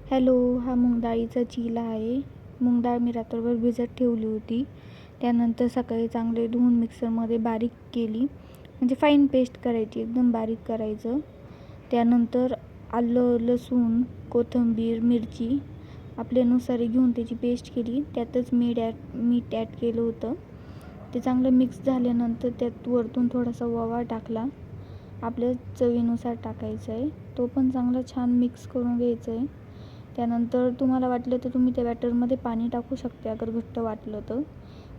Hello, हा मूग डाळीचा चिला आहे. मूग डाळ मी रात्रभर भिजत ठेवली होती. त्यानंतर सकाळी चांगले धुवून मिक्सरमध्ये बारीक केली, म्हणजे फाईन पेस्ट करायची, एकदम बारीक करायचं. त्यानंतर आलं, लसूण, कोथिंबीर, मिरची आपल्यानुसार घेऊन त्याची पेस्ट केली. त्यातच मीठ ॲड केलं होतं. ते चांगलं मिक्स झाल्यानंतर त्यात वरतून थोडासा ओवा टाकला. आपल्या चवीनुसार टाकायचं आहे. तो पण चांगला छान मिक्स करून घ्यायचं आहे. त्यानंतर तुम्हाला वाटलं तर तुम्ही त्या बॅटरमध्ये पाणी टाकू शकता अगर घट्ट वाटलं तर.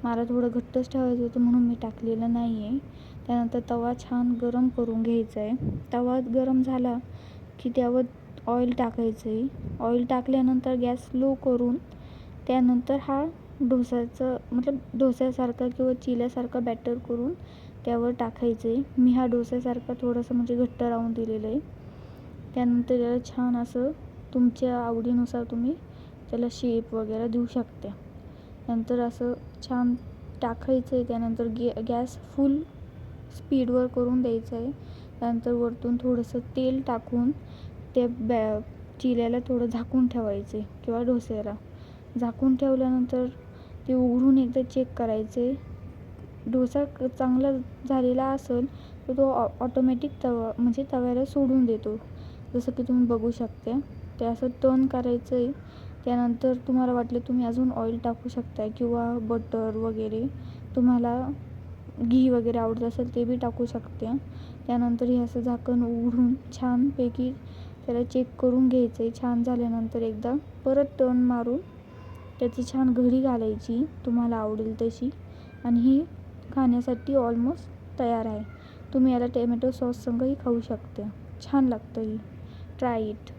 मला थोडं घट्टच ठेवायचं होतं म्हणून मी टाकलेलं नाही आहे. त्यानंतर तवा छान गरम करून घ्यायचा आहे. तवा गरम झाला की त्यावर ऑइल टाकायचं आहे. ऑइल टाकल्यानंतर गॅस लो करून त्यानंतर हा डोस्यासारखा किंवा चिल्यासारखा बॅटर करून त्यावर टाकायचं आहे. मी हा डोस्यासारखा थोडंसं म्हणजे घट्ट राहून दिलेलं आहे. त्यानंतर याला छान असं तुमच्या आवडीनुसार तुम्ही त्याला शेप वगैरे देऊ शकता. नंतर असं छान टाकायचं आहे. त्यानंतर गॅस फुल स्पीडवर करून द्यायचं आहे. त्यानंतर वरतून थोडंसं तेल टाकून त्या चिल्याला थोडं झाकून ठेवायचे किंवा डोस्याला झाकून ठेवल्यानंतर ते उघडून एकदा चेक करायचे. डोसा चांगला झालेला असेल तर तो ऑटोमॅटिक तव्याला सोडून देतो, जसं की तुम्ही बघू शकता. ते असं टर्न करायचं आहे. त्यानंतर तुम्हाला वाटलं तुम्ही अजून ऑइल टाकू शकता किंवा बटर वगैरे, तुम्हाला घी वगैरे आवडत असेल ते बी टाकू शकते. त्यानंतर हे असं झाकण उघडून छानपैकी त्याला चेक करून घ्यायचं आहे. छान झाल्यानंतर एकदा परत टर्न मारून त्याची छान घडी घालायची तुम्हाला आवडेल तशी, आणि ही खाण्यासाठी ऑलमोस्ट तयार आहे. तुम्ही याला टोमॅटो सॉस संगही खाऊ शकता. छान लागतं ही. Try it.